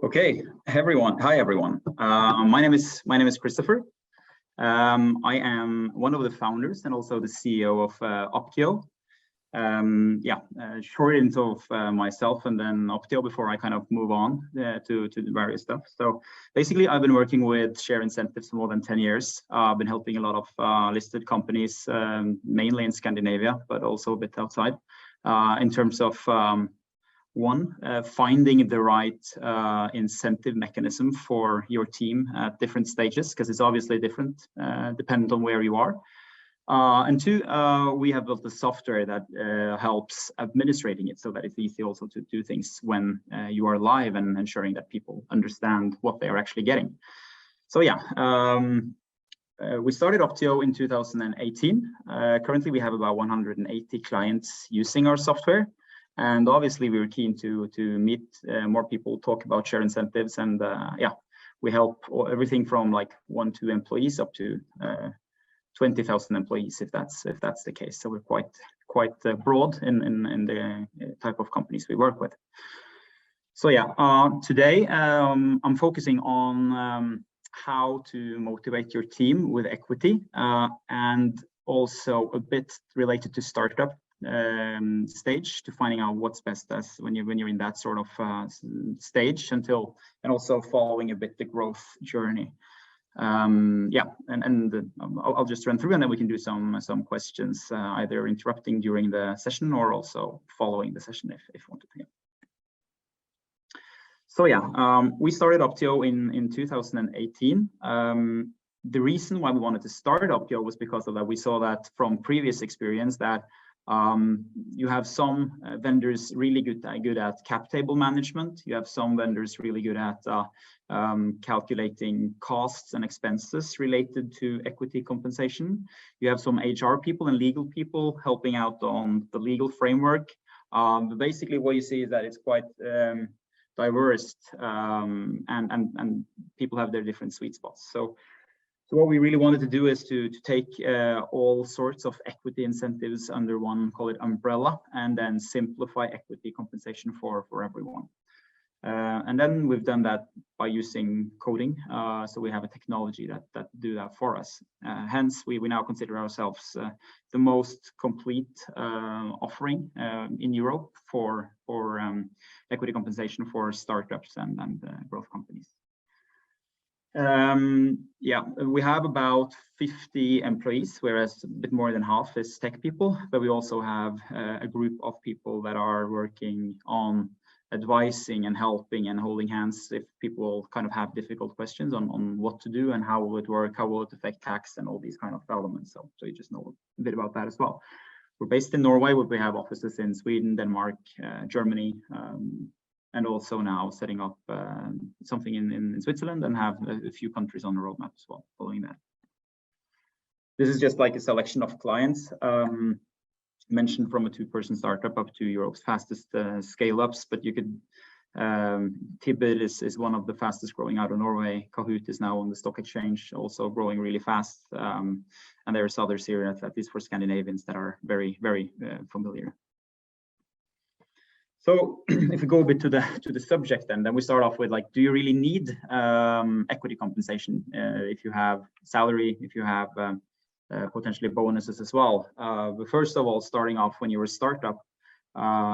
Okay, everyone. Hi, everyone. My name is Christoffer. I am one of the founders and also the CEO of Optio. Short intro of myself and then Optio before I kind of move on to the various stuff. So basically, I've been working with share incentives for more than 10 years. I've been helping a lot of listed companies, mainly in Scandinavia, but also a bit outside, in terms of finding the right incentive mechanism for your team at different stages, because it's obviously different dependent on where you are. And two, we have built a software that helps administrating it so that it's easy also to do things when you are live and ensuring that people understand what they are actually getting. So yeah, we started Optio in 2018. Currently, we have about 180 clients using our software. And obviously, we were keen to meet more people, talk about share incentives, and we help everything from like 1-2 employees up to 20,000 employees, if that's the case. So we're quite broad in the type of companies we work with. So yeah, today I'm focusing on how to motivate your team with equity, and also a bit related to startup stage, to finding out what's best as when you're in that sort of stage and also following a bit the growth journey. I'll just run through and then we can do some questions, either interrupting during the session or also following the session if you want to. So yeah, we started Optio in 2018. The reason why we wanted to start Optio was because of that. We saw that from previous experience that you have some vendors really good at cap table management. You have some vendors really good at calculating costs and expenses related to equity compensation. You have some HR people and legal people helping out on the legal framework. But basically, what you see is that it's quite diverse, and people have their different sweet spots. So what we really wanted to do is to take all sorts of equity incentives under one, call it umbrella, and then simplify equity compensation for everyone. And then we've done that by using coding. So we have a technology that do that for us. Hence, we now consider ourselves the most complete offering in Europe for equity compensation for startups and growth companies. We have about 50 employees, whereas a bit more than half is tech people, but we also have a group of people that are working on advising and helping and holding hands if people kind of have difficult questions on what to do and how will it work, how will it affect tax and all these kind of elements. So you just know a bit about that as well. We're based in Norway, but we have offices in Sweden, Denmark, Germany, and also now setting up something in Switzerland and have a few countries on the roadmap as well following that. This is just like a selection of clients mentioned from a 2-person startup up to Europe's fastest scale-ups, but you could, Tibber is one of the fastest growing out of Norway. Kahoot is now on the stock exchange, also growing really fast. And there's others here, at least for Scandinavians, that are very, very familiar. So if we go a bit to the subject, then we start off with, like, do you really need equity compensation if you have salary, if you have potentially bonuses as well? But first of all, starting off when you're a startup,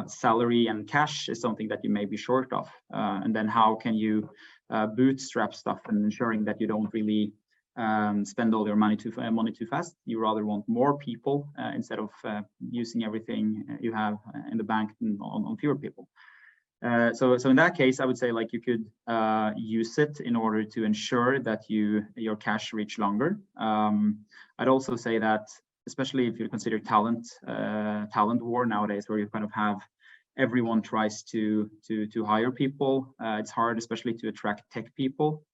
salary and cash is something that you may be short of. And then how can you bootstrap stuff and ensuring that you don't really spend all your money too fast? You rather want more people instead of using everything you have in the bank on fewer people. So in that case, I would say, like, you could use it in order to ensure that your cash reach longer. I'd also say that, especially if you consider talent war nowadays, where you kind of have everyone tries to hire people, it's hard, especially to attract tech people.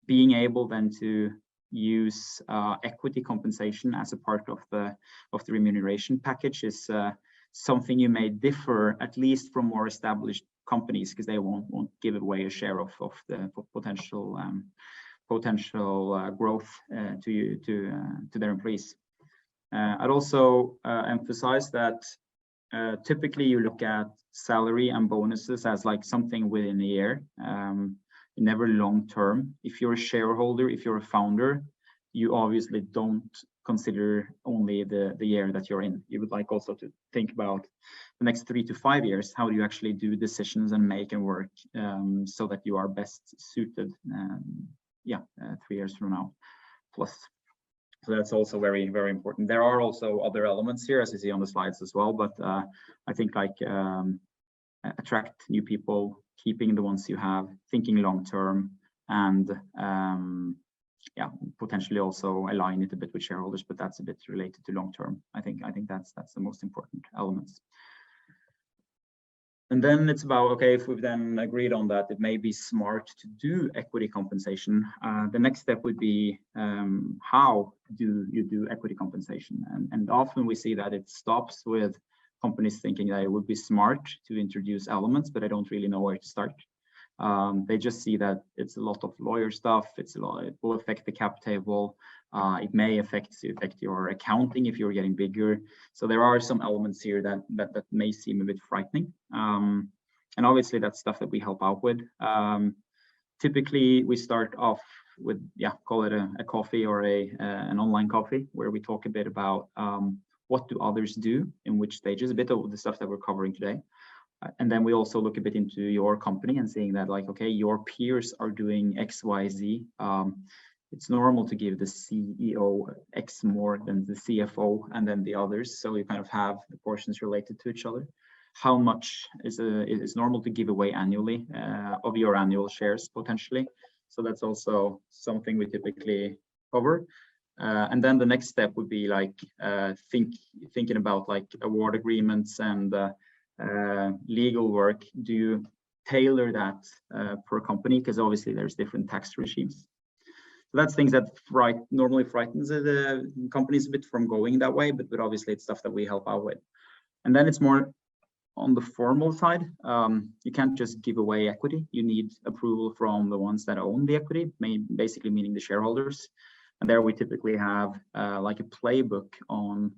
Being able then to use equity compensation as a part of the remuneration package is something you may differ, at least from more established companies, because they won't give away a share of the potential growth to their employees. I'd also emphasize that typically you look at salary and bonuses as like something within a year. never long term. If you're a shareholder, if you're a founder, you obviously don't consider only the year that you're in. You would like also to think about the next 3 to 5 years. How do you actually do decisions and make and work so that you are best suited 3 years from now plus. So that's also very, very important. There are also other elements here, as you see on the slides as well, but I think like attract new people, keeping the ones you have, thinking long term, and potentially also align it a bit with shareholders, but that's a bit related to long term. I think that's the most important elements. And then it's about, okay, if we've then agreed on that, it may be smart to do equity compensation. The next step would be how do you do equity compensation? And often we see that it stops with companies thinking that it would be smart to introduce elements, but I don't really know where to start. They just see that it's a lot of lawyer stuff. It will affect the cap table. It may affect your accounting if you're getting bigger. So there are some elements here that may seem a bit frightening. And obviously that's stuff that we help out with. Typically we start off with, call it a coffee or an online coffee where we talk a bit about what do others do in which stages, a bit of the stuff that we're covering today. And then we also look a bit into your company and seeing that, like, okay, your peers are doing X, Y, Z. It's normal to give the CEO X more than the CFO and then the others. So you kind of have the portions related to each other. How much is normal to give away annually of your annual shares potentially? So that's also something we typically cover. And then the next step would be like thinking about like award agreements and legal work. Do you tailor that per company? Because obviously there's different tax regimes. So that's things that normally frightens the companies a bit from going that way, but obviously it's stuff that we help out with. And then it's more on the formal side. You can't just give away equity. You need approval from the ones that own the equity, basically meaning the shareholders. And there we typically have like a playbook on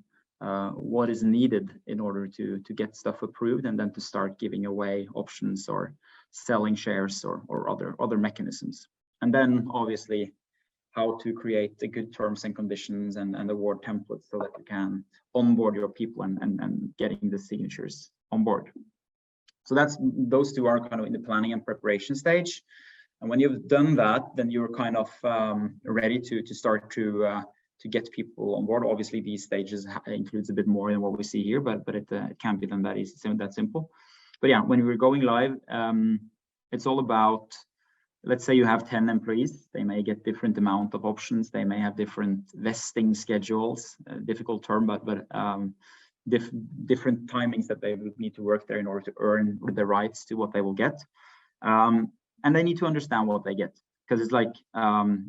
what is needed in order to get stuff approved and then to start giving away options or selling shares or other mechanisms. And then obviously how to create the good terms and conditions and award templates so that you can onboard your people and getting the signatures on board. So those two are kind of in the planning and preparation stage. And when you've done that, then you're kind of ready to start to get people on board. Obviously, these stages includes a bit more than what we see here, but it can't be done that easy, that simple. But yeah, when we're going live, it's all about, let's say you have 10 employees, they may get different amount of options, they may have different vesting schedules, difficult term, but different timings that they would need to work there in order to earn the rights to what they will get. And they need to understand what they get. Because it's like,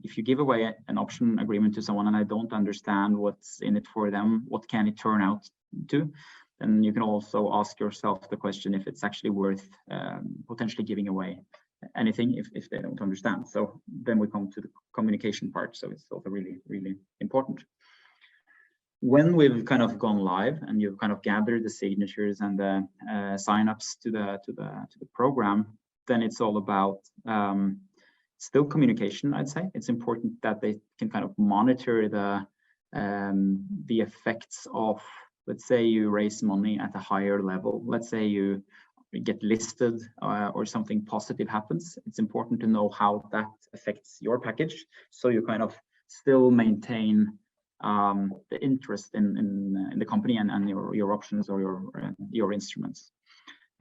if you give away an option agreement to someone and I don't understand what's in it for them, what can it turn out to? Then you can also ask yourself the question if it's actually worth potentially giving away anything if they don't understand. So then we come to the communication part. So it's also really, really important. When we've kind of gone live and you've kind of gathered the signatures and the signups to the program, then it's all about still communication, I'd say. It's important that they can kind of monitor the effects of, let's say you raise money at a higher level. Let's say you get listed or something positive happens. It's important to know how that affects your package. So you kind of still maintain the interest in the company and your options or your instruments.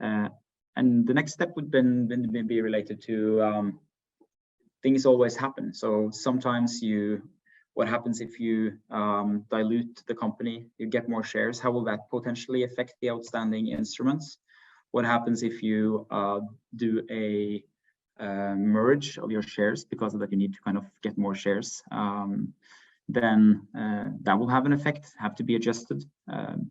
And the next step would then be related to things always happen. So sometimes what happens if you dilute the company, you get more shares, how will that potentially affect the outstanding instruments? What happens if you do a merge of your shares because of that you need to kind of get more shares? Then that will have an effect, have to be adjusted.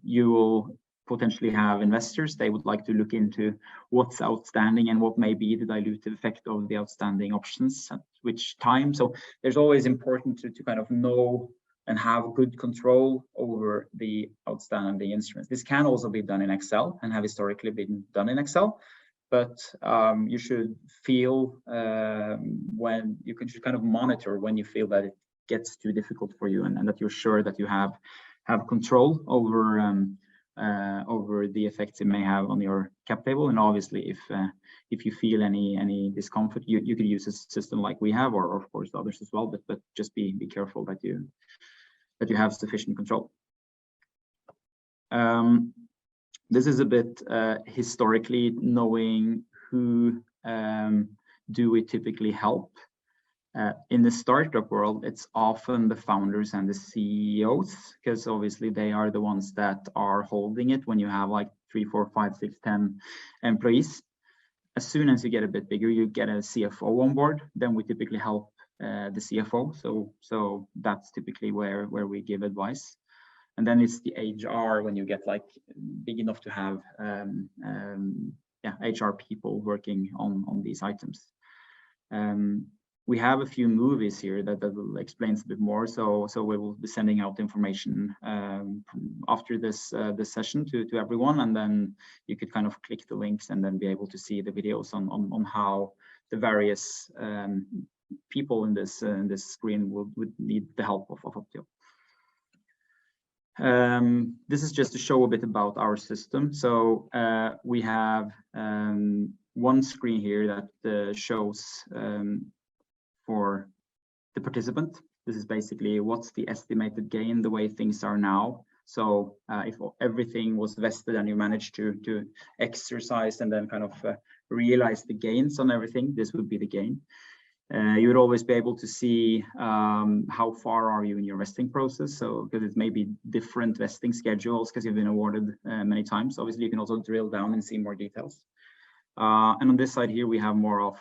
You will potentially have investors, they would like to look into what's outstanding and what may be the dilutive effect of the outstanding options at which time. So there's always important to kind of know and have good control over the outstanding instruments. This can also be done in Excel and have historically been done in Excel, but you should feel when you should kind of monitor when you feel that it gets too difficult for you, and that you're sure that you have control over over the effects it may have on your cap table. And obviously, if you feel any discomfort, you could use a system like we have, or of course others as well. But just be careful that you have sufficient control. This is a bit historically, knowing who do we typically help. In the startup world, it's often the founders and the CEOs, because obviously they are the ones that are holding it when you have like 3, 4, 5, 6, 10 employees. As soon as you get a bit bigger, you get a CFO on board, then we typically help the CFO. So that's typically where we give advice. And then it's the HR when you get like big enough to have HR people working on these items. We have a few movies here that explains a bit more. So we will be sending out information after this session to everyone, and then you could kind of click the links and then be able to see the videos on how the various people in this screen would need the help of Optio. This is just to show a bit about our system. So we have one screen here that shows for the participant. This is basically what's the estimated gain the way things are now. So if everything was vested and you managed to exercise and then kind of realize the gains on everything, this would be the gain. You would always be able to see how far are you in your vesting process. So because it may be different vesting schedules because you've been awarded many times. Obviously, you can also drill down and see more details. And on this side here, we have more of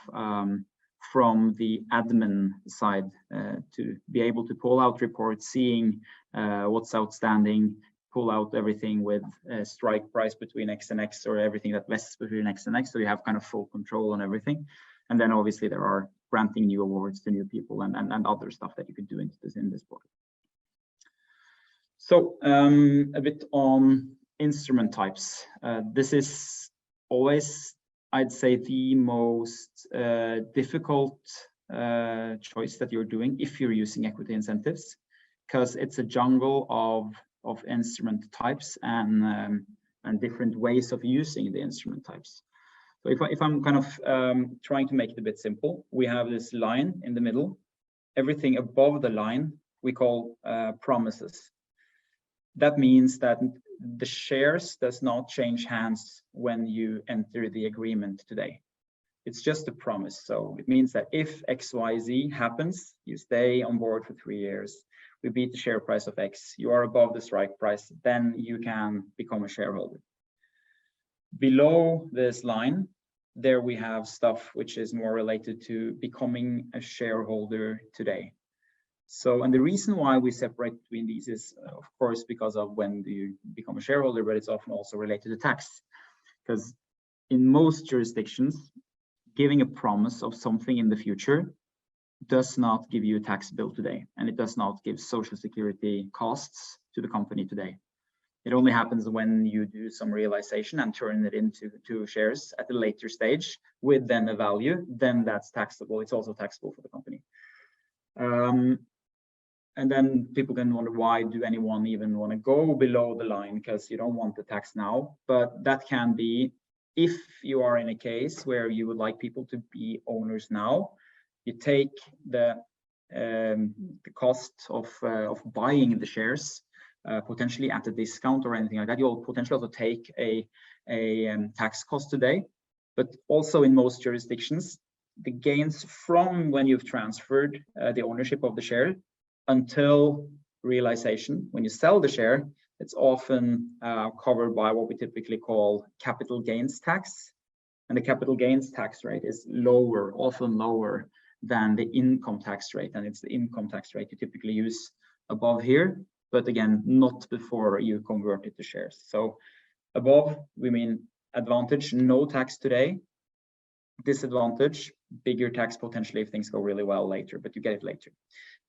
from the admin side to be able to pull out reports, seeing what's outstanding, pull out everything with a strike price between X and X, or everything that vests between X and X. So you have kind of full control on everything. And then obviously there are granting new awards to new people and other stuff that you could do in this portal. So a bit on instrument types. This is always, I'd say, the most difficult choice that you're doing if you're using equity incentives, because it's a jungle of instrument types and different ways of using the instrument types. So if I'm kind of trying to make it a bit simple, we have this line in the middle. Everything above the line we call promises. That means that the shares does not change hands when you enter the agreement today. It's just a promise. So it means that if XYZ happens, you stay on board for 3 years, we beat the share price of X, you are above the strike price, then you can become a shareholder. Below this line, there we have stuff which is more related to becoming a shareholder today. So, and the reason why we separate between these is, of course, because of when do you become a shareholder, but it's often also related to tax. Because in most jurisdictions, giving a promise of something in the future does not give you a tax bill today, and it does not give social security costs to the company today. It only happens when you do some realization and turn it into shares at a later stage with then a value, then that's taxable. It's also taxable for the company. And then people can wonder, why do anyone even want to go below the line? Because you don't want the tax now, but that can be if you are in a case where you would like people to be owners now, you take the cost of buying the shares potentially at a discount or anything like that. You'll potentially also take a tax cost today, but also in most jurisdictions, the gains from when you've transferred the ownership of the share until realization, when you sell the share, it's often covered by what we typically call capital gains tax. And the capital gains tax rate is lower, often lower than the income tax rate. And it's the income tax rate you typically use above here, but again, not before you convert it to shares. So above, we mean advantage, no tax today. Disadvantage, bigger tax potentially if things go really well later, but you get it later.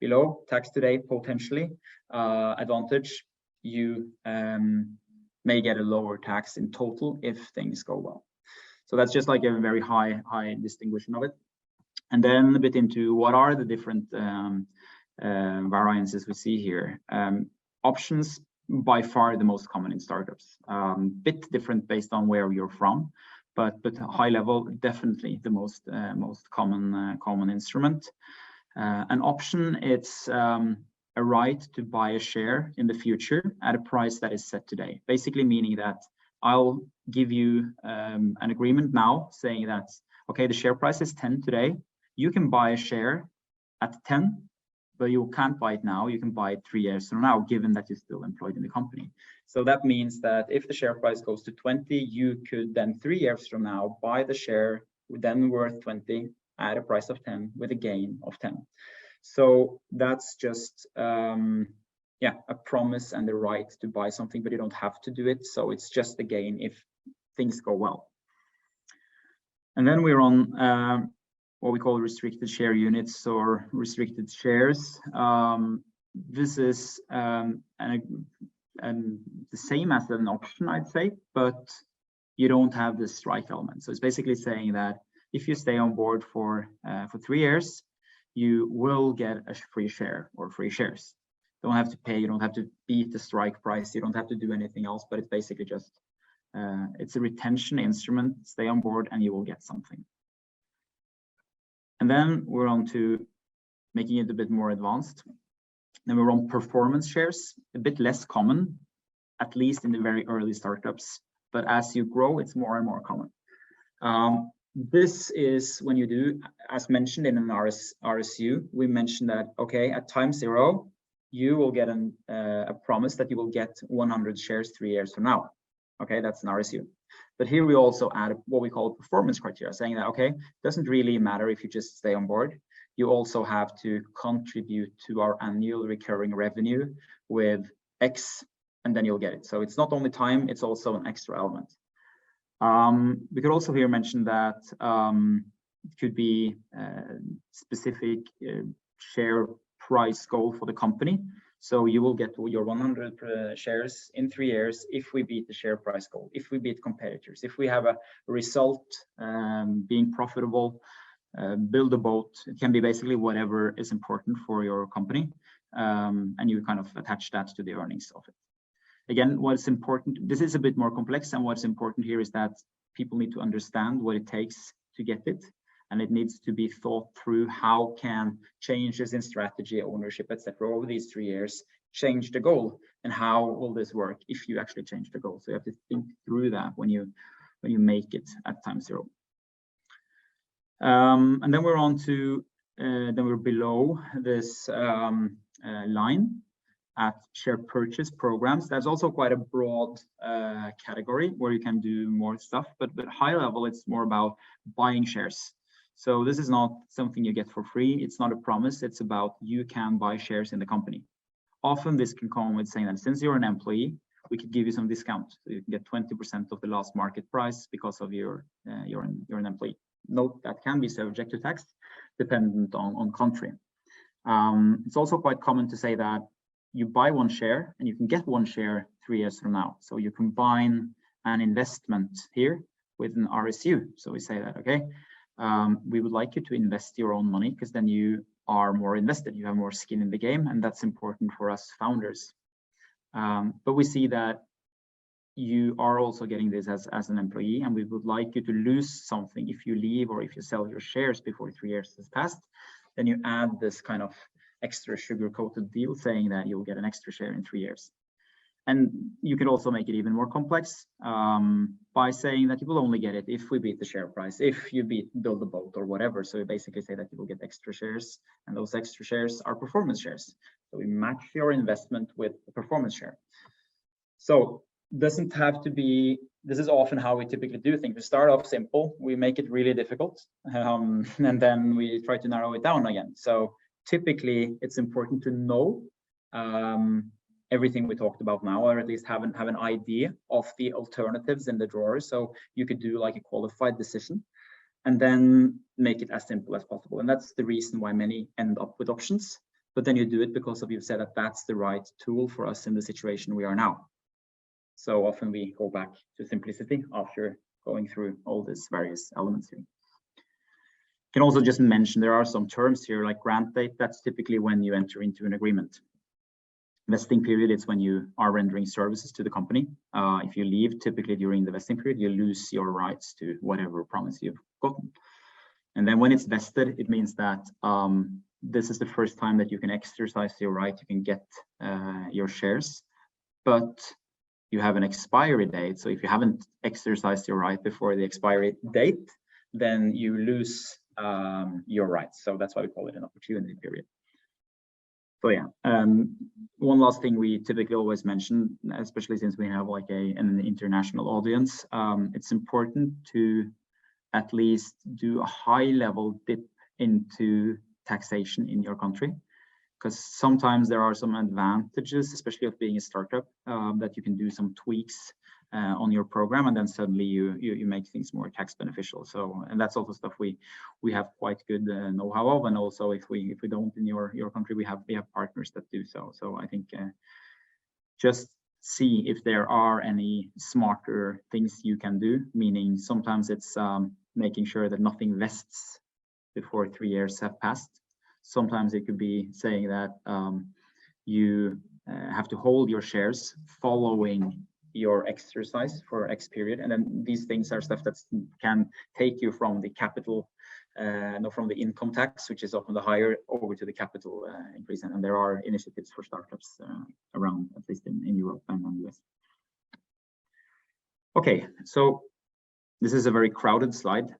Below, tax today, potentially. Advantage, you may get a lower tax in total if things go well. So that's just like a very high distinguishing of it. And then a bit into what are the different variances we see here. Options, by far the most common in startups. Bit different based on where you're from, but high level, definitely the most common instrument. An option, it's a right to buy a share in the future at a price that is set today. Basically meaning that I'll give you an agreement now saying that, okay, the share price is 10 today. You can buy a share at 10, but you can't buy it now. You can buy it 3 years from now, given that you're still employed in the company. So that means that if the share price goes to 20, you could then 3 years from now buy the share, then worth 20 at a price of 10 with a gain of 10. So that's just a promise and the right to buy something, but you don't have to do it. So it's just a gain if things go well. And then we're on what we call restricted share units or restricted shares. This is the same as an option, I'd say, but you don't have the strike element. So it's basically saying that if you stay on board for 3 years, you will get a free share or free shares. Don't have to pay, you don't have to beat the strike price, you don't have to do anything else, but it's basically just, it's a retention instrument, stay on board and you will get something. And then we're on to making it a bit more advanced. Then we're on performance shares, a bit less common, at least in the very early startups, but as you grow, it's more and more common. This is when you do, as mentioned in an RSU, we mentioned that, okay, at time 0, you will get a promise that you will get 100 shares 3 years from now. Okay, that's an RSU. But here we also add what we call performance criteria, saying that, okay, it doesn't really matter if you just stay on board. You also have to contribute to our annual recurring revenue with X, and then you'll get it. So it's not only time, it's also an extra element. We could also here mention that it could be specific share price goal for the company. So you will get your 100 shares in 3 years if we beat the share price goal, if we beat competitors, if we have a result being profitable, build a boat. It can be basically whatever is important for your company, and you kind of attach that to the earnings of it. Again, what's important, this is a bit more complex, and what's important here is that people need to understand what it takes to get it, and it needs to be thought through how can changes in strategy, ownership, etc. over these 3 years change the goal, and how will this work if you actually change the goal. So you have to think through that when you make it at time 0. And then we're on to then we're below this line at share purchase programs. That's also quite a broad category where you can do more stuff, but high level, it's more about buying shares. So this is not something you get for free. It's not a promise. It's about you can buy shares in the company. Often this can come with saying that since you're an employee, we could give you some discount. So you can get 20% of the last market price because of you're an employee. Note that can be subject to tax, dependent on country. It's also quite common to say that you buy 1 share and you can get 1 share 3 years from now. So you combine an investment here with an RSU. So we say that, okay, we would like you to invest your own money because then you are more invested, you have more skin in the game, and that's important for us founders. But we see that you are also getting this as an employee, and we would like you to lose something if you leave or if you sell your shares before 3 years has passed. Then you add this kind of extra sugar-coated deal saying that you'll get an extra share in 3 years. And you can also make it even more complex by saying that you will only get it if we beat the share price, if you build a boat or whatever. So you basically say that you will get extra shares, and those extra shares are performance shares. So we match your investment with a performance share. So doesn't have to be, this is often how we typically do things. We start off simple, we make it really difficult, and then we try to narrow it down again. So typically it's important to know everything we talked about now, or at least have an idea of the alternatives in the drawer. So you could do like a qualified decision and then make it as simple as possible. And that's the reason why many end up with options, but then you do it because you've said that that's the right tool for us in the situation we are now. So often we go back to simplicity after going through all these various elements here. Can also just mention there are some terms here like grant date. That's typically when you enter into an agreement. Vesting period is when you are rendering services to the company. If you leave typically during the vesting period, you lose your rights to whatever promise you've gotten. And then when it's vested, it means that this is the first time that you can exercise your right, you can get your shares, but you have an expiry date. So if you haven't exercised your right before the expiry date, then you lose your rights. So that's why we call it an opportunity period. So yeah, one last thing we typically always mention, especially since we have like an international audience, it's important to at least do a high-level dip into taxation in your country, because sometimes there are some advantages, especially of being a startup, that you can do some tweaks on your program, and then suddenly you make things more tax beneficial. So, and that's also stuff we have quite good know-how of, and also if we don't in your country, we have partners that do so. So I think just see if there are any smarter things you can do, meaning sometimes it's making sure that nothing vests before 3 years have passed. Sometimes it could be saying that you have to hold your shares following your exercise for X period, and then these things are stuff that can take you from the capital, no, from the income tax, which is often the higher, over to the capital increase. And there are initiatives for startups around, at least in Europe and in the US. Okay, so this is a very crowded slide,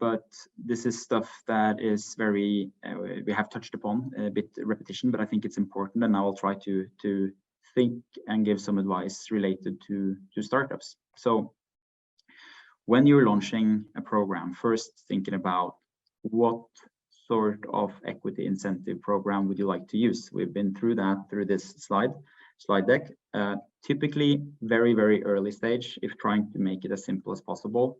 but this is stuff that is very, we have touched upon a bit repetition, but I think it's important, and I will try to think and give some advice related to startups. So when you're launching a program, first thinking about what sort of equity incentive program would you like to use. We've been through that through this slide deck. Typically very, very early stage, if trying to make it as simple as possible,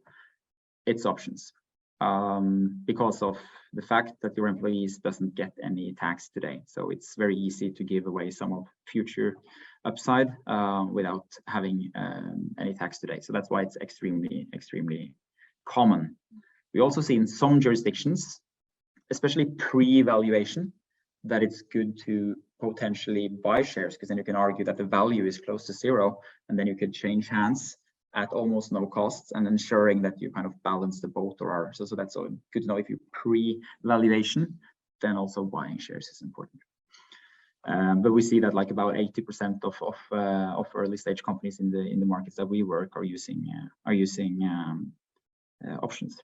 it's options. Because of the fact that your employees doesn't get any tax today. So it's very easy to give away some of future upside without having any tax today. So that's why it's extremely, extremely common. We also see in some jurisdictions, especially pre-valuation, that it's good to potentially buy shares, because then you can argue that the value is close to zero, and then you could change hands at almost no costs, and ensuring that you kind of balance the both, or are. So that's good to know. If you pre-valuation, then also buying shares is important. But we see that like about 80% of early stage companies in the markets that we work are using options.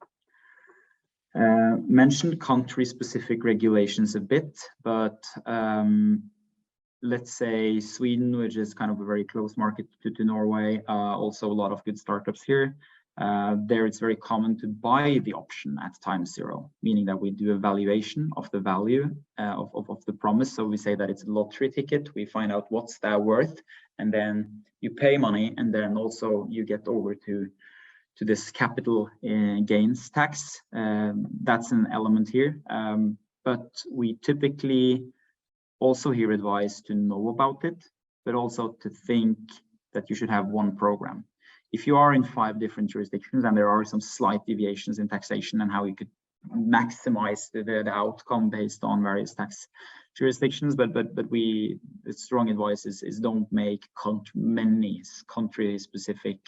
Mentioned country-specific regulations a bit, but let's say Sweden, which is kind of a very close market to Norway, also a lot of good startups here. There it's very common to buy the option at time zero, meaning that we do a valuation of the value of the promise. So we say that it's a lottery ticket. We find out what's that worth, and then you pay money, and then also you get over to this capital gains tax. That's an element here, but we typically also hear advice to know about it, but also to think that you should have one program. If you are in 5 different jurisdictions, and there are some slight deviations in taxation and how you could maximize the outcome based on various tax jurisdictions, but the strong advice is don't make many country-specific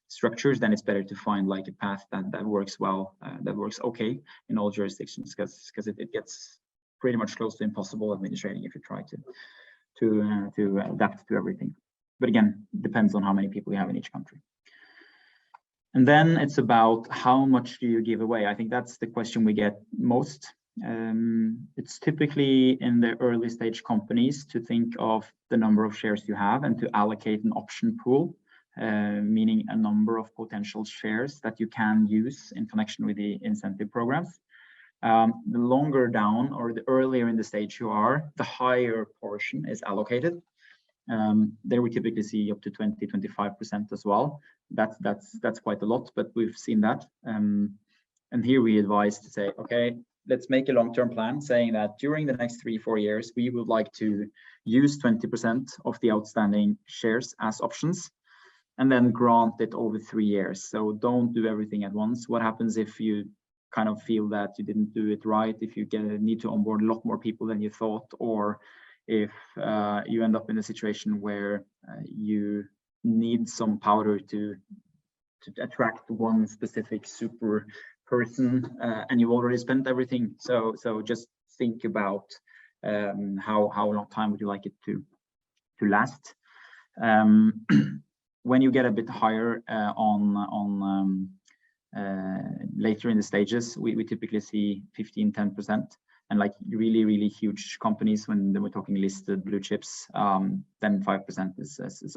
structures. Then it's better to find like a path that works well, that works okay in all jurisdictions, because it gets pretty much close to impossible administrating if you try to adapt to everything. But again, depends on how many people you have in each country. And then it's about how much do you give away? I think that's the question we get most. It's typically in the early stage companies to think of the number of shares you have and to allocate an option pool, meaning a number of potential shares that you can use in connection with the incentive programs. The longer down or the earlier in the stage you are, the higher portion is allocated. There we typically see up to 20-25% as well. That's quite a lot, but we've seen that. And here we advise to say, okay, let's make a long-term plan saying that during the next 3-4 years, we would like to use 20% of the outstanding shares as options. and then grant it over 3 years. So don't do everything at once. What happens if you kind of feel that you didn't do it right, if you need to onboard a lot more people than you thought, or if you end up in a situation where you need some powder to attract one specific super person, and you've already spent everything. So just think about how long time would you like it to last. When you get a bit higher on later in the stages, we typically see 15-10%, and like really huge companies, when we're talking listed blue chips, then 5% is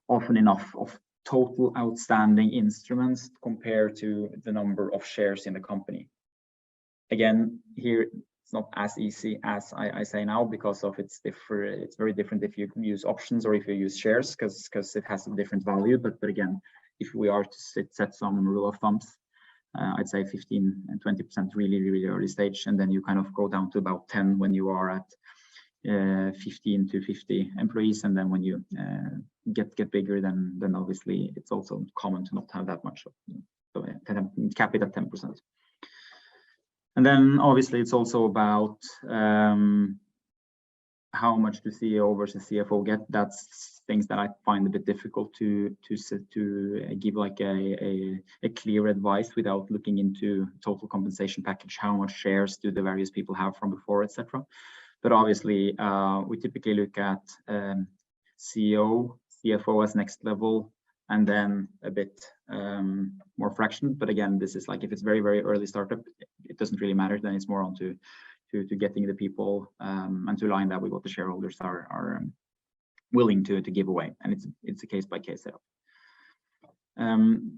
often enough of total outstanding instruments compared to the number of shares in the company. Again, here it's not as easy as I say now, because of it's very different if you use options or if you use shares, because it has a different value. But again, if we are to set some rule of thumbs, I'd say 15 and 20% really early stage, and then you kind of go down to about 10 when you are at 15 to 50 employees, and then when you get bigger, then obviously it's also common to not have that much. So cap it at 10%. And then obviously it's also about how much the CEO versus CFO get. That's things that I find a bit difficult to give like a clear advice without looking into total compensation package. How much shares do the various people have from before, etc. But obviously we typically look at CEO, CFO as next level, and then a bit more fraction. But again, this is like, if it's very early startup, it doesn't really matter. Then it's more on to getting the people and to align that with what the shareholders are willing to give away, and it's a case by case setup.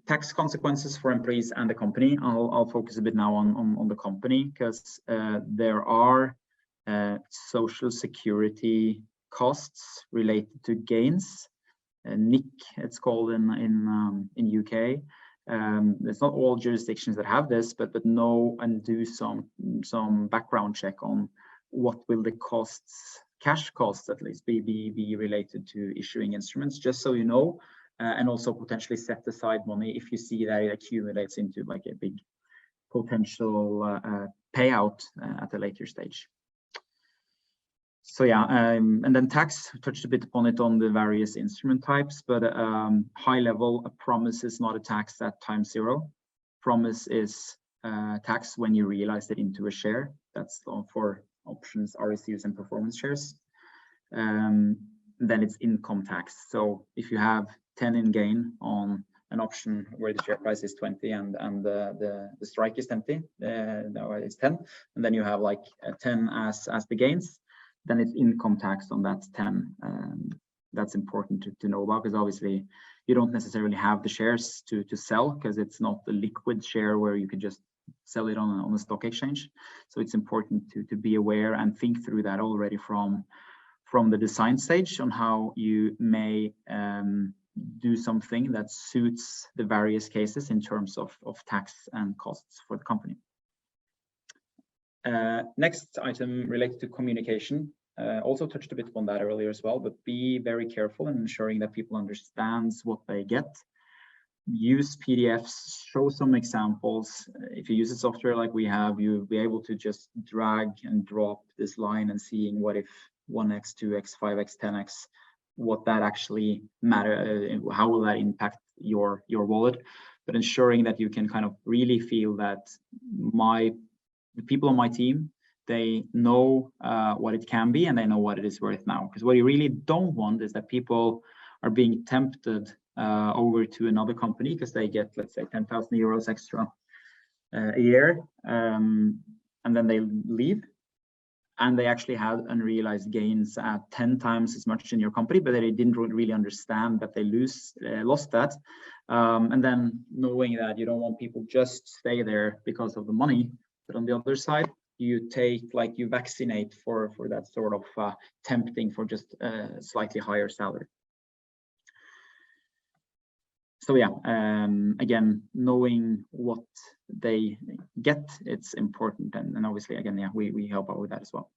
Tax consequences for employees and the company. I'll focus a bit now on the company, because there are social security costs related to gains. NIC, it's called in UK. It's not all jurisdictions that have this, but know and do some background check on what will the costs, cash costs at least, be related to issuing instruments, just so you know, and also potentially set aside money if you see that it accumulates into like a big potential payout at a later stage. So yeah, and then tax, touched a bit upon it on the various instrument types, but high level, a promise is not a tax at time 0. Promise is tax when you realize it into a share. That's for options, RSUs, and performance shares. Then it's income tax. So if you have 10 in gain on an option where the share price is 20 and the strike is 20, no, it's 10, and then you have like 10 as the gains, then it's income tax on that 10. That's important to know about, because obviously you don't necessarily have the shares to sell, because it's not a liquid share where you could just sell it on a stock exchange. So it's important to be aware and think through that already from the design stage on how you may do something that suits the various cases in terms of tax and costs for the company. Next item related to communication. Also touched a bit on that earlier as well, but be very careful in ensuring that people understands what they get. Use PDFs, show some examples. If you use a software like we have, you'll be able to just drag and drop this line and seeing what if 1x, 2x, 5x, 10x, what that actually matter, how will that impact your wallet, but ensuring that you can kind of really feel that the people on my team, they know what it can be and they know what it is worth now. Because what you really don't want is that people are being tempted over to another company because they get, let's say, 10,000 euros extra a year, and then they leave, and they actually had unrealized gains at 10 times as much in your company, but they didn't really understand that they lost that. And then knowing that you don't want people just stay there because of the money, but on the other side, you vaccinate for that sort of tempting for just a slightly higher salary. So yeah, again, knowing what they get, it's important, and obviously again, yeah, we help out with that as well.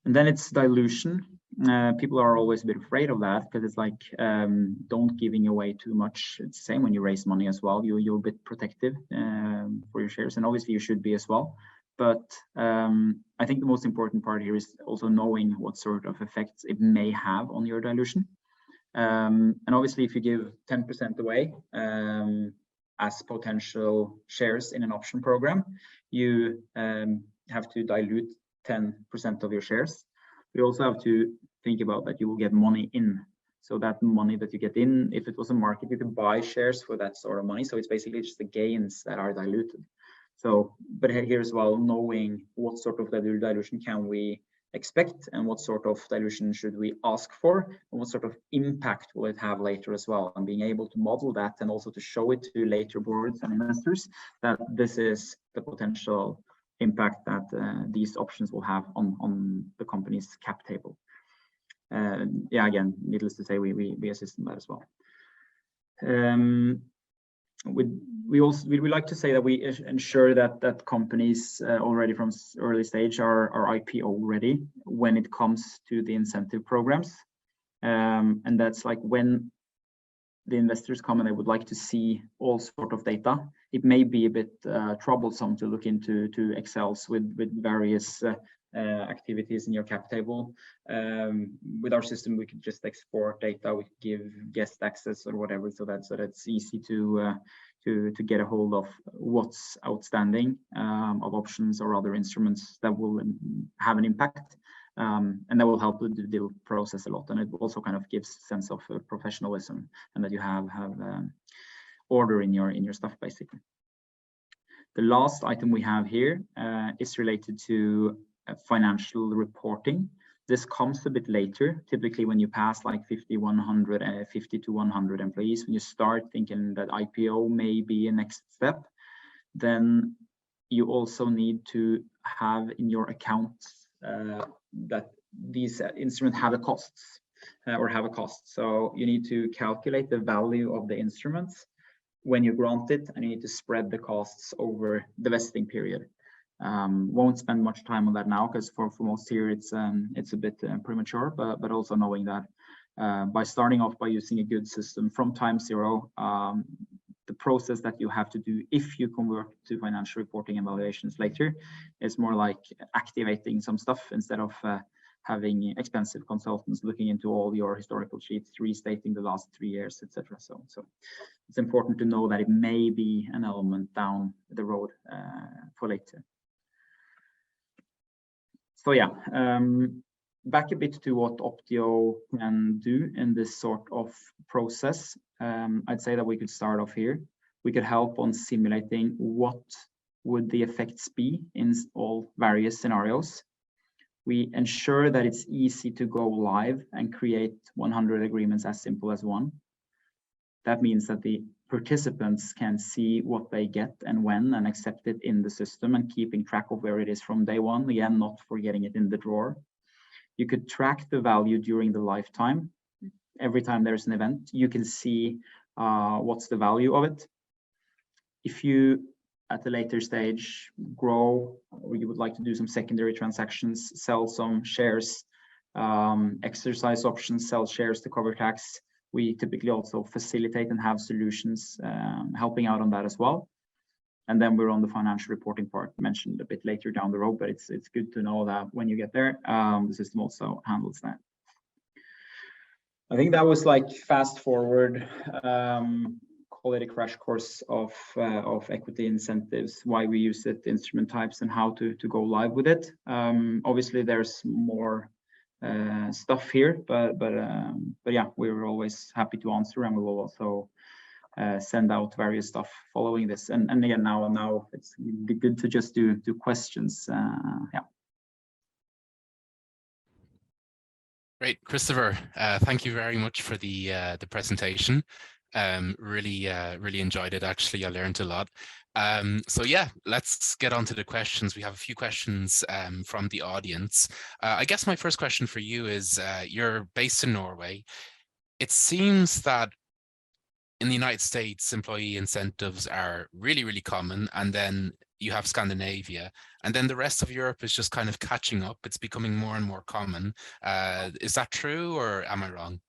And then it's dilution. people are always a bit afraid of that, because it's like, don't giving away too much. It's the same when you raise money as well. You're a bit protective for your shares, and obviously you should be as well. But I think the most important part here is also knowing what sort of effects it may have on your dilution. And obviously, if you give 10% away as potential shares in an option program, you have to dilute 10% of your shares. You also have to think about that you will get money in. So that money that you get in, if it was a market, you could buy shares for that sort of money. So it's basically just the gains that are diluted. So, but here as well, knowing what sort of dilution can we expect, and what sort of dilution should we ask for, and what sort of impact will it have later as well, and being able to model that, and also to show it to later boards and investors that this is the potential impact that these options will have on the company's cap table. Yeah, again, needless to say, we assist in that as well. We like to say that we ensure that companies already from early stage are IPO ready when it comes to the incentive programs, and that's like when the investors come and they would like to see all sort of data. It may be a bit troublesome to look into Excels with various activities in your cap table. With our system, we could just export data, we could give guest access or whatever, so that's easy to get a hold of what's outstanding of options or other instruments that will have an impact. And that will help with the deal process a lot, and it also kind of gives a sense of professionalism, and that you have order in your stuff, basically. The last item we have here is related to financial reporting. This comes a bit later, typically when you pass like 50 to 100 employees, when you start thinking that IPO may be a next step. Then you also need to have in your accounts that these instruments have a cost. So you need to calculate the value of the instruments when you grant it, and you need to spread the costs over the vesting period. Won't spend much time on that now, because for most here it's a bit premature, but also knowing that by starting off by using a good system from time zero, the process that you have to do if you convert to financial reporting and valuations later is more like activating some stuff instead of having expensive consultants looking into all your historical sheets, restating the last 3 years, etc. So it's important to know that it may be an element down the road for later. So yeah, back a bit to what Optio can do in this sort of process. I'd say that we could start off here. We could help on simulating what would the effects be in all various scenarios. We ensure that it's easy to go live and create 100 agreements as simple as one. That means that the participants can see what they get and when, and accept it in the system, and keeping track of where it is from day one, again, not forgetting it in the drawer. You could track the value during the lifetime. Every time there's an event, you can see what's the value of it. If you, at a later stage, grow, or you would like to do some secondary transactions, sell some shares, exercise options, sell shares to cover tax, we typically also facilitate and have solutions helping out on that as well. And then we're on the financial reporting part, mentioned a bit later down the road, but it's good to know that when you get there, the system also handles that. I think that was like fast forward, call it a crash course of equity incentives, why we use it, instrument types, and how to go live with it. Obviously, there's more stuff here, but yeah, we're always happy to answer, and we will also send out various stuff following this. And again, now it's good to just do questions. Yeah. Great, Christoffer. Thank you very much for the presentation. Really enjoyed it. Actually, I learned a lot. So yeah, let's get on to the questions. We have a few questions from the audience. I guess my first question for you is, you're based in Norway. It seems that in the United States, employee incentives are really common, and then you have Scandinavia, and then the rest of Europe is just kind of catching up. It's becoming more and more common. Is that true, or am I wrong?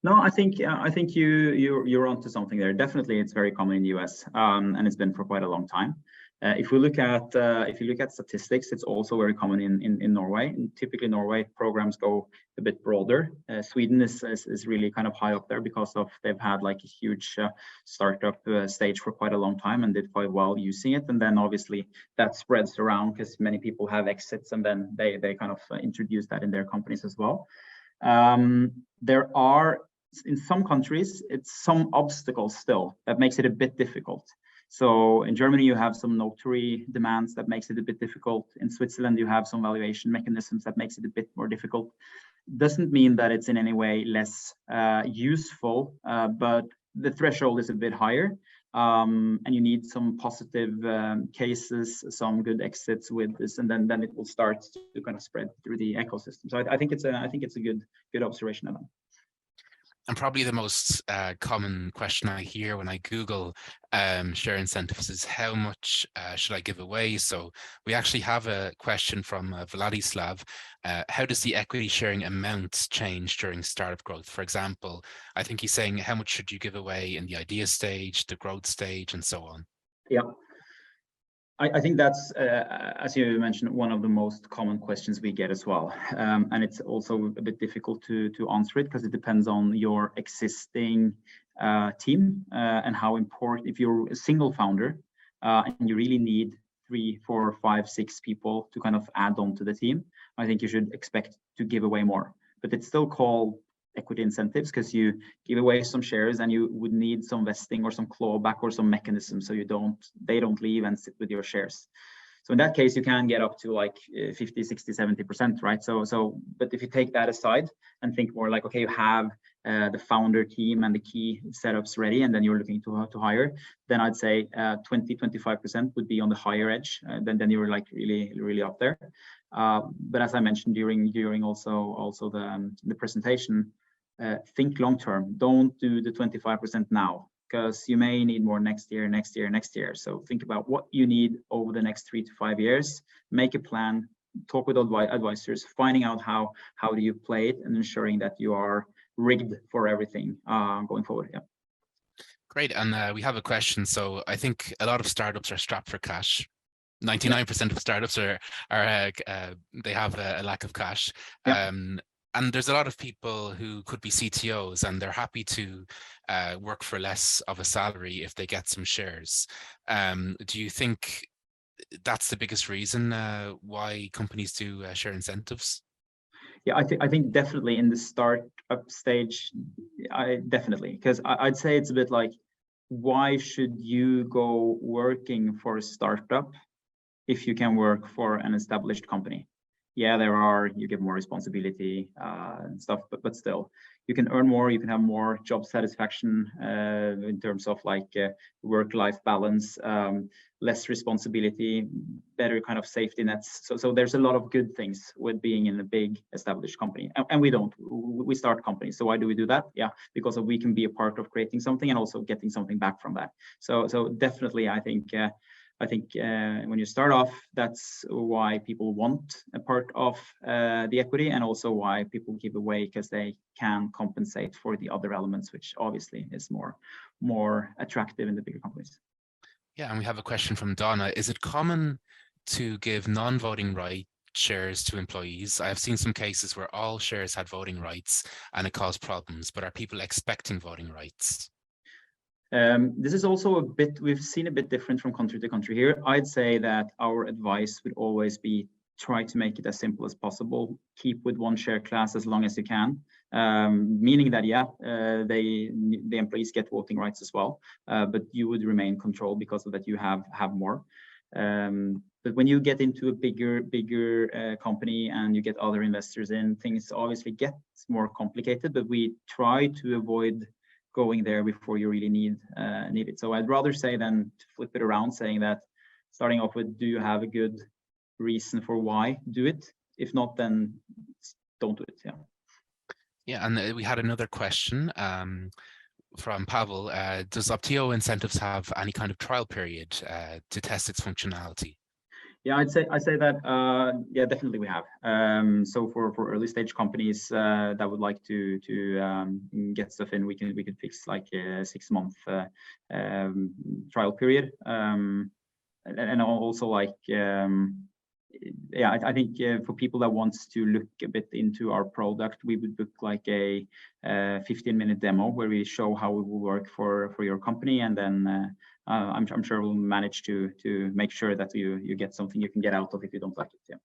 No, I think you're onto something there. Definitely, it's very common in the US, and it's been for quite a long time. If you look at statistics, it's also very common in Norway. And typically, Norway programs go a bit broader. Sweden is really kind of high up there because of they've had like a huge startup stage for quite a long time and did quite well using it. And then obviously that spreads around because many people have exits, and then they kind of introduce that in their companies as well. There are in some countries, it's some obstacles still that makes it a bit difficult. So in Germany, you have some notary demands that makes it a bit difficult. In Switzerland, you have some valuation mechanisms that makes it a bit more difficult. Doesn't mean that it's in any way less useful, but the threshold is a bit higher. And you need some positive cases, some good exits with this, and then it will start to kind of spread through the ecosystem. So I think it's a good observation, Adam. And probably the most common question I hear when I Google share incentives is how much should I give away? So we actually have a question from Vladislav. How does the equity sharing amount change during startup growth? For example, I think he's saying how much should you give away in the idea stage, the growth stage, and so on? Yeah. I think that's, as you mentioned, one of the most common questions we get as well. And it's also a bit difficult to answer it because it depends on your existing team and how important, if you're a single founder and you really need 3, 4, 5, 6 people to kind of add on to the team, I think you should expect to give away more. But it's still called equity incentives because you give away some shares and you would need some vesting or some clawback or some mechanism so they don't leave and sit with your shares. So in that case, you can get up to like 50, 60, 70%, right? But if you take that aside and think more like, okay, you have the founder team and the key setups ready, and then you're looking to hire, then I'd say 20, 25% would be on the higher edge. Then you're like really up there. But as I mentioned during also the presentation, think long term. Don't do the 25% now because you may need more next year. So think about what you need over the next 3 to 5 years. Make a plan. Talk with advisors, finding out how do you play it, and ensuring that you are rigged for everything going forward. Yeah. Great, and we have a question. So I think a lot of startups are strapped for cash. 99% of startups are they have a lack of cash. Yeah. And there's a lot of people who could be CTOs and they're happy to work for less of a salary if they get some shares. Do you think that's the biggest reason why companies do share incentives? Yeah, I think definitely in the startup stage, definitely, because I'd say it's a bit like, why should you go working for a startup if you can work for an established company? Yeah, you get more responsibility and stuff, but still, you can earn more, you can have more job satisfaction in terms of like work-life balance, less responsibility, better kind of safety nets. So there's a lot of good things with being in a big established company, and we start companies. So why do we do that? Yeah, because we can be a part of creating something and also getting something back from that. So definitely, I think when you start off, that's why people want a part of the equity, and also why people give away, because they can compensate for the other elements, which obviously is more attractive in the bigger companies. Yeah, and we have a question from Donna. Is it common to give non-voting right shares to employees? I have seen some cases where all shares had voting rights and it caused problems, but are people expecting voting rights? This is also we've seen a bit different from country to country here. I'd say that our advice would always be try to make it as simple as possible. Keep with one share class as long as you can, meaning that, yeah, the employees get voting rights as well, but you would remain controlled because of that you have more. But when you get into a bigger company and you get other investors in, things obviously get more complicated, but we try to avoid going there before you really need it. So I'd rather say than to flip it around, saying that starting off with, do you have a good reason for why do it? If not, then don't do it. Yeah. Yeah, and we had another question. from Pavel. Does Optio Incentives have any kind of trial period to test its functionality? Yeah, I'd say that yeah, definitely we have. So for early stage companies that would like to get stuff in, we can fix like a 6-month trial period, and also like yeah, I think for people that wants to look a bit into our product, we would book like a 15-minute demo where we show how it will work for your company, and then I'm sure we'll manage to make sure that you get something you can get out of if you don't like it. Yeah.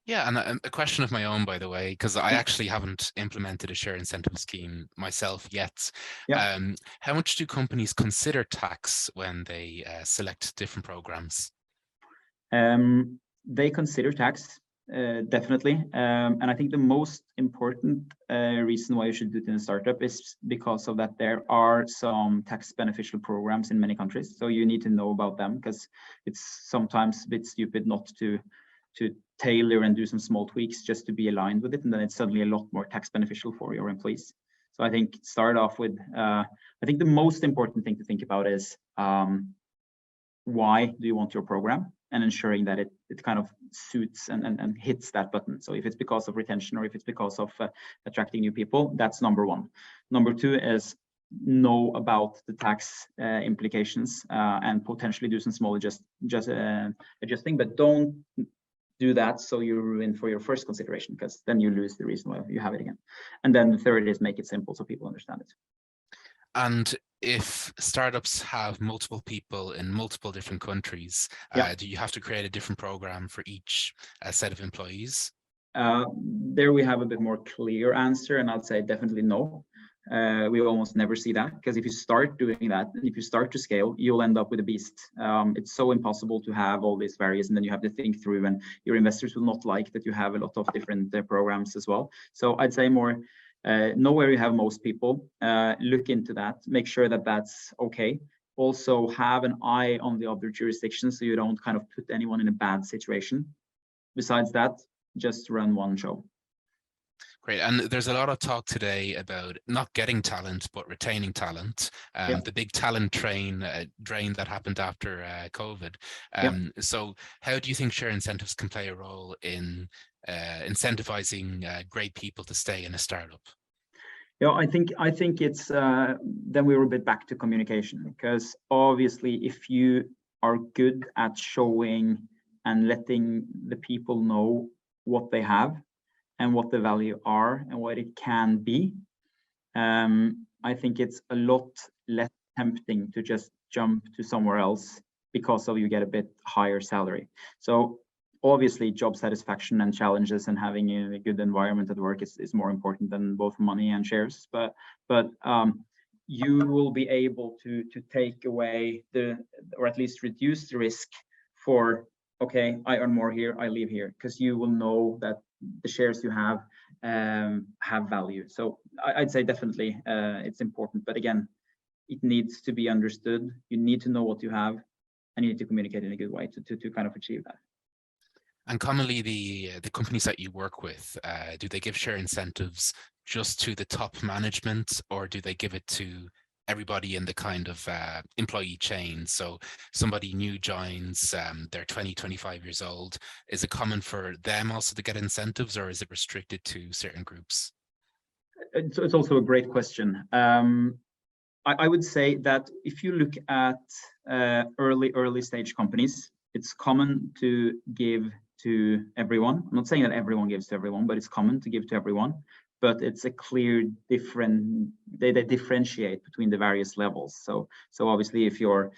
Yeah, and a question of my own, by the way, because I actually haven't implemented a share incentive scheme myself yet. Yeah. How much do companies consider tax when they select different programs? They consider tax, definitely. And I think the most important reason why you should do it in a startup is because of that there are some tax beneficial programs in many countries. So you need to know about them, because it's sometimes a bit stupid not to tailor and do some small tweaks just to be aligned with it. And then it's suddenly a lot more tax beneficial for your employees. So I think start off with, I think the most important thing to think about is why do you want your program, and ensuring that it kind of suits and hits that button. So if it's because of retention or if it's because of attracting new people, that's number one. Number two is know about the tax implications and potentially do some small adjusting, but don't do that so you ruin for your first consideration, because then you lose the reason why you have it again. And then the third is make it simple so people understand it. And if startups have multiple people in multiple different countries, do you have to create a different program for each set of employees? There we have a bit more clear answer, and I'd say definitely no. We almost never see that, because if you start doing that, and if you start to scale, you'll end up with a beast. It's so impossible to have all these various, and then you have to think through, and your investors will not like that you have a lot of different programs as well. So I'd say more, know where you have most people, look into that, make sure that that's okay. Also have an eye on the other jurisdictions so you don't kind of put anyone in a bad situation. Besides that, just run one show. Great. And there's a lot of talk today about not getting talent, but retaining talent. The big talent drain that happened after COVID. So how do you think share incentives can play a role in incentivizing great people to stay in a startup? Yeah, I think it's then we were a bit back to communication, because obviously if you are good at showing and letting the people know what they have and what the value are and what it can be, I think it's a lot less tempting to just jump to somewhere else because of you get a bit higher salary. So obviously job satisfaction and challenges and having a good environment at work is more important than both money and shares, but you will be able to take away or at least reduce the risk for, okay, I earn more here, I leave here, because you will know that the shares you have value. So I'd say definitely it's important, but again, it needs to be understood. You need to know what you have, and you need to communicate in a good way to kind of achieve that. And commonly, the companies that you work with, do they give share incentives just to the top management, or do they give it to everybody in the kind of employee chain? So somebody new joins, they're 20, 25 years old. Is it common for them also to get incentives, or is it restricted to certain groups? It's also a great question. I would say that if you look at early stage companies, it's common to give to everyone. I'm not saying that everyone gives to everyone, but it's common to give to everyone. But it's a clear they differentiate between the various levels. So obviously, if you're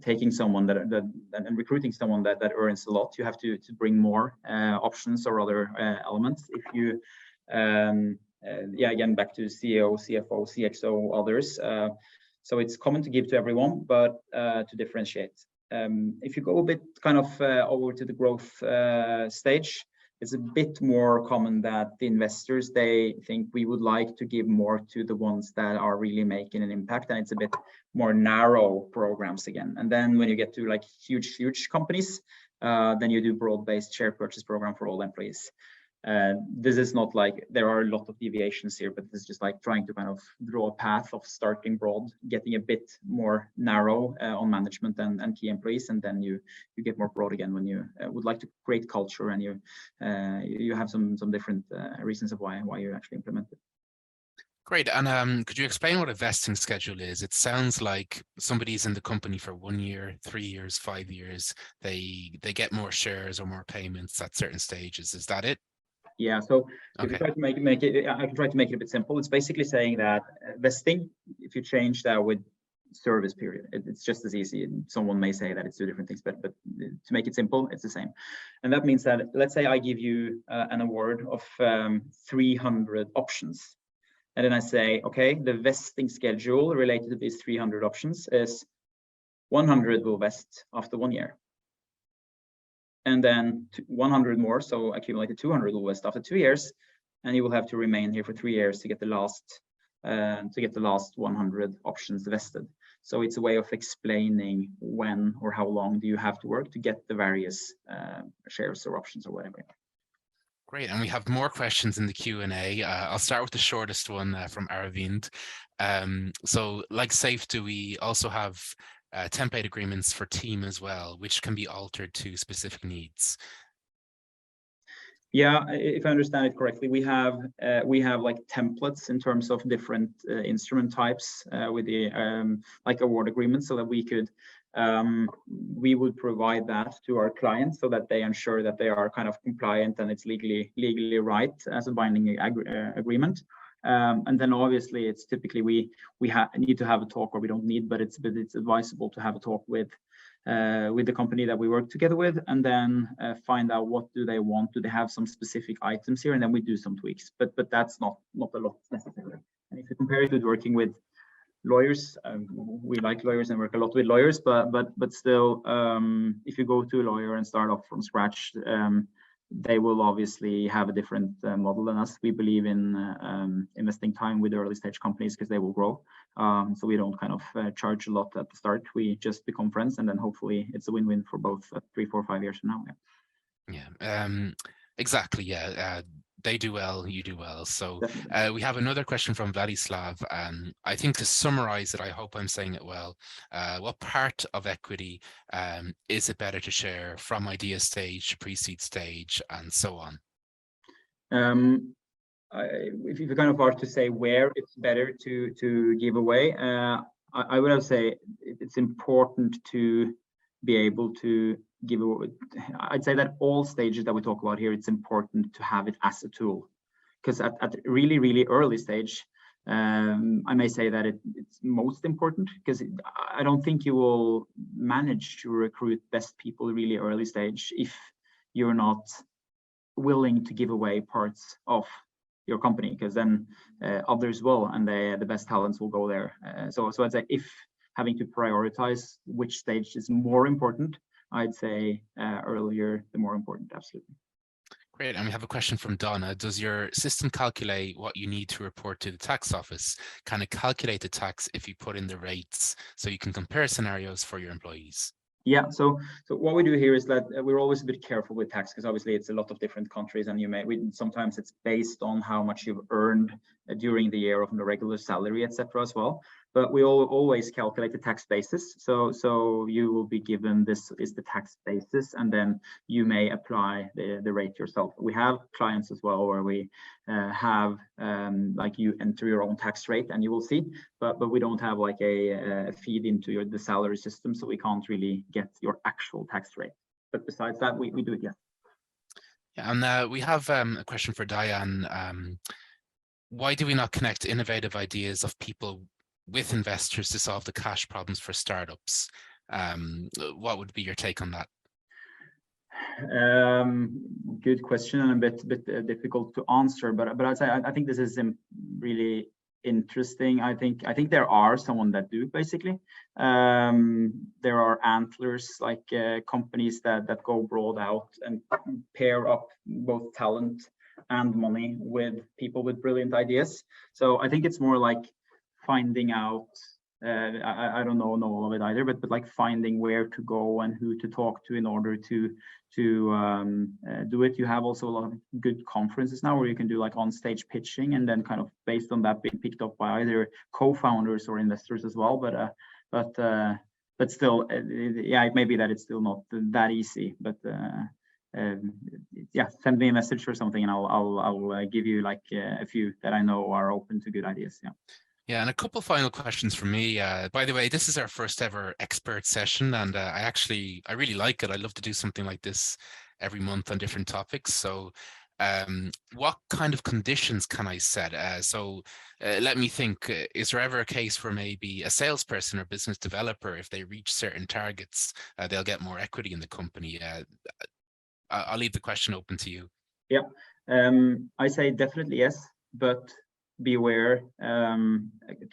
taking someone that and recruiting someone that earns a lot, you have to bring more options or other elements. If you again, back to CEO, CFO, CXO, others. So it's common to give to everyone, but to differentiate. If you go a bit kind of over to the growth stage, it's a bit more common that the investors, they think we would like to give more to the ones that are really making an impact, and it's a bit more narrow programs again. And then when you get to like huge companies, then you do broad-based share purchase program for all employees. This is not like there are a lot of deviations here, but this is just like trying to kind of draw a path of starting broad, getting a bit more narrow on management and key employees, and then you get more broad again when you would like to create culture and you have some different reasons of why you actually implement it. Great. And could you explain what a vesting schedule is? It sounds like somebody's in the company for 1 year, 3 years, 5 years. They get more shares or more payments at certain stages. Is that it? Yeah. So if Okay. you try to make it, I can try to make it a bit simple. It's basically saying that vesting, if you change that with service period, it's just as easy. Someone may say that it's two different things, but to make it simple, it's the same. And that means that, let's say I give you an award of 300 options. And then I say, okay, the vesting schedule related to these 300 options is 100 will vest after 1 year. And then 100 more, so accumulated 200 will vest after 2 years. And you will have to remain here for 3 years to get the last 100 options vested. So it's a way of explaining when or how long do you have to work to get the various shares or options or whatever. Great, and we have more questions in the Q&A. I'll start with the shortest one from Aravind. So like Safety, we also have template agreements for team as well, which can be altered to specific needs. Yeah, if I understand it correctly, we have like templates in terms of different instrument types with the like award agreements, so that we would provide that to our clients so that they ensure that they are kind of compliant and it's legally right as a binding agreement. And then obviously it's typically we need to have a talk, or we don't need, but it's advisable to have a talk with the company that we work together with, and then find out what do they want. Do they have some specific items here? And then we do some tweaks, but that's not a lot necessarily. And if you compare it with working with lawyers, we like lawyers and work a lot with lawyers, but still, if you go to a lawyer and start off from scratch, they will obviously have a different model than us. We believe in investing time with early stage companies because they will grow. So we don't kind of charge a lot at the start. We just become friends, and then hopefully it's a win-win for both 3, 4, 5 years from now. Yeah, exactly. Yeah, they do well, you do well. So we have another question from Vladislav. I think to summarize it, I hope I'm saying it well. What part of equity is it better to share from idea stage to pre-seed stage and so on? If you kind of are to say where it's better to give away, I would have say it's important to be able to give away. I'd say that all stages that we talk about here, it's important to have it as a tool, because at really, really early stage, I may say that it's most important, because I don't think you will manage to recruit best people really early stage if you're not willing to give away parts of your company, because then others will, and the best talents will go there. So I'd say if having to prioritize which stage is more important, I'd say earlier the more important, absolutely. Great, and we have a question from Donna. Does your system calculate what you need to report to the tax office? Can it calculate the tax if you put in the rates so you can compare scenarios for your employees? Yeah, so what we do here is that we're always a bit careful with tax, because obviously it's a lot of different countries, and sometimes it's based on how much you've earned during the year of the regular salary, etc. as well. But we always calculate the tax basis. So you will be given this is the tax basis, and then you may apply the rate yourself. We have clients as well where we have like you enter your own tax rate and you will see, but we don't have like a feed into the salary system, so we can't really get your actual tax rate. But besides that, we do it, yeah. Yeah, and we have a question for Diane. Why do we not connect innovative ideas of people with investors to solve the cash problems for startups? What would be your take on that? Good question, and a bit difficult to answer, but I'd say I think this is really interesting. I think there are someone that do, basically. There are antlers, like companies that go broad out and pair up both talent and money with people with brilliant ideas. So I think it's more like finding out I don't know all of it either, but like finding where to go and who to talk to in order to do it. You have also a lot of good conferences now where you can do like on-stage pitching, and then kind of based on that being picked up by either co-founders or investors as well. But still, yeah, it may be that it's still not that easy. But yeah, send me a message or something, and I'll give you like a few that I know are open to good ideas. Yeah. Yeah, and a couple final questions from me. By the way, this is our first ever expert session, and I really like it. I love to do something like this every month on different topics. So what kind of conditions can I set? Let me think, is there ever a case where maybe a salesperson or business developer, if they reach certain targets, they'll get more equity in the company? I'll leave the question open to you. Yeah, I say definitely yes, but be aware,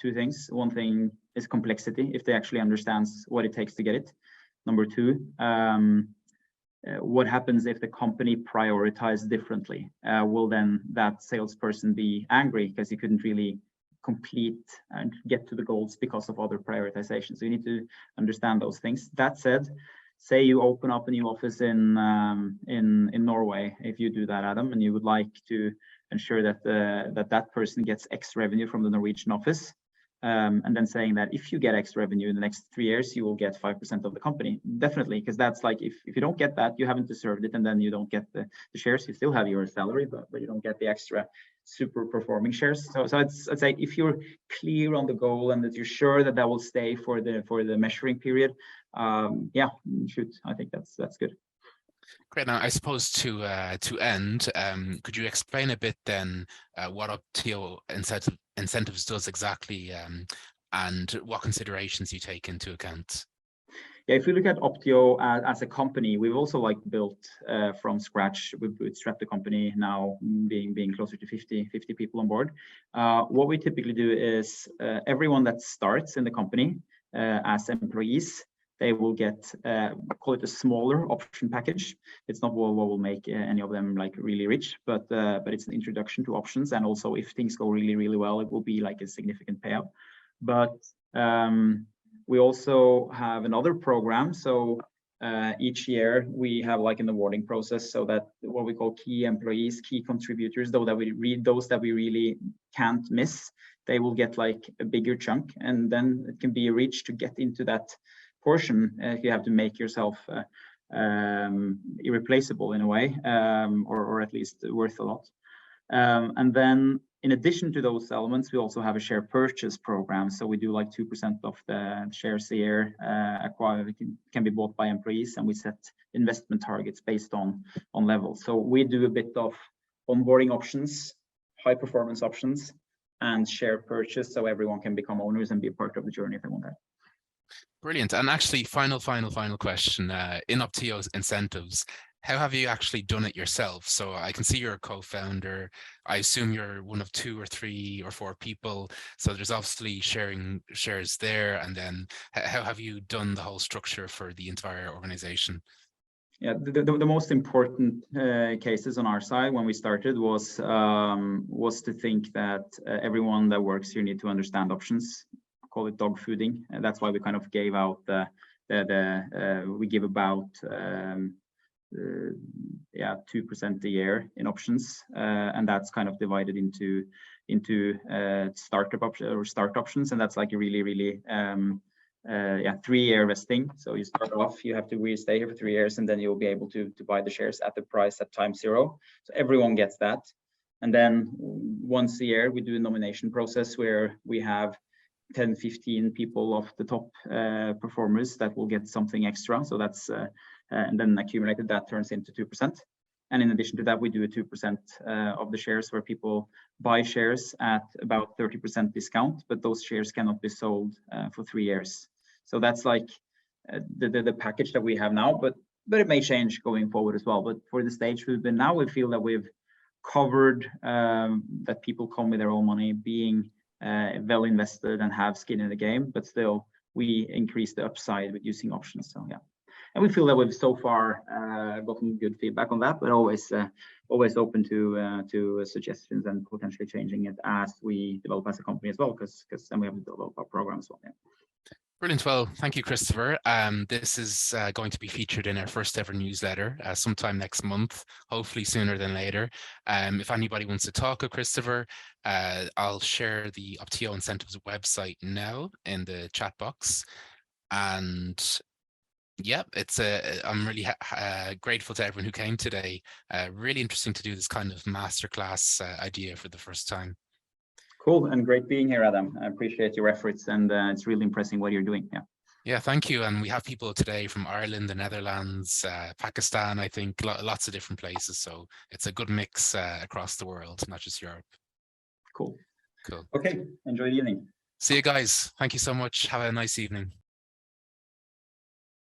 two things. One thing is complexity, if they actually understands what it takes to get it. Number two, what happens if the company prioritizes differently? Will then that salesperson be angry because he couldn't really complete and get to the goals because of other prioritizations? So you need to understand those things. That said, say you open up a new office in Norway, if you do that, Adam, and you would like to ensure that that person gets X revenue from the Norwegian office, and then saying that if you get X revenue in the next 3 years, you will get 5% of the company. Definitely, because that's like, if you don't get that, you haven't deserved it, and then you don't get the shares. You still have your salary, but you don't get the extra super performing shares. So I'd say if you're clear on the goal and that you're sure that will stay for the measuring period, yeah, shoot, I think that's good. Great. Now, I suppose to end, could you explain a bit then what Optio incentives does exactly, and what considerations you take into account? Yeah, if you look at Optio as a company, we've also like built from scratch. We've bootstrapped the company now, being closer to 50 people on board. What we typically do is everyone that starts in the company as employees, they will get call it a smaller option package. It's not what will make any of them like really rich, but it's an introduction to options, and also if things go really well, it will be like a significant payout. But we also have another program. So each year we have like an awarding process, so that what we call key employees, key contributors, those that we really can't miss, they will get like a bigger chunk, and then it can be a reach to get into that portion. You have to make yourself irreplaceable in a way, or at least worth a lot. And then in addition to those elements, we also have a share purchase program. So we do like 2% of the shares a year acquired can be bought by employees, and we set investment targets based on levels. So we do a bit of onboarding options, high performance options, and share purchase, so everyone can become owners and be a part of the journey if they want that. Brilliant. And actually, final question, in Optio's incentives, how have you actually done it yourself? So I can see you're a co-founder. I assume you're one of 2 or 3 or 4 people. So there's obviously sharing shares there. And then how have you done the whole structure for the entire organization? Yeah, the most important cases on our side when we started was to think that everyone that works here need to understand options. Call it dog fooding, and that's why we kind of gave out we give about 2% a year in options, and that's kind of divided into startup options, and that's like a really 3-year vesting. So you start off, you have to really stay here for 3 years, and then you'll be able to buy the shares at the price at time 0. So everyone gets that, and then once a year we do a nomination process where we have 10-15 people of the top performers that will get something extra. So that's and then accumulated that turns into 2%. And in addition to that, we do a 2% of the shares where people buy shares at about 30% discount, but those shares cannot be sold for 3 years. So that's like the package that we have now, but it may change going forward as well. But for the stage we've been now, we feel that we've covered that people come with their own money, being well invested and have skin in the game, but still we increase the upside with using options. So yeah, and we feel that we've so far gotten good feedback on that, but always open to suggestions and potentially changing it as we develop as a company as well, because then we have to develop our program as well. Yeah. Brilliant. Well, thank you, Christopher. This is going to be featured in our first ever newsletter sometime next month, hopefully sooner than later. If anybody wants to talk with Christopher, I'll share the Optio Incentives website now in the chat box. And yeah, I'm really grateful to everyone who came today. Really interesting to do this kind of masterclass idea for the first time. Cool, and great being here, Adam. I appreciate your efforts, and it's really impressive what you're doing. Yeah. Yeah, thank you. And we have people today from Ireland, the Netherlands, Pakistan, I think, lots of different places. So it's a good mix across the world, not just Europe. Cool. Cool. Okay, enjoy the evening. See you guys. Thank you so much. Have a nice evening.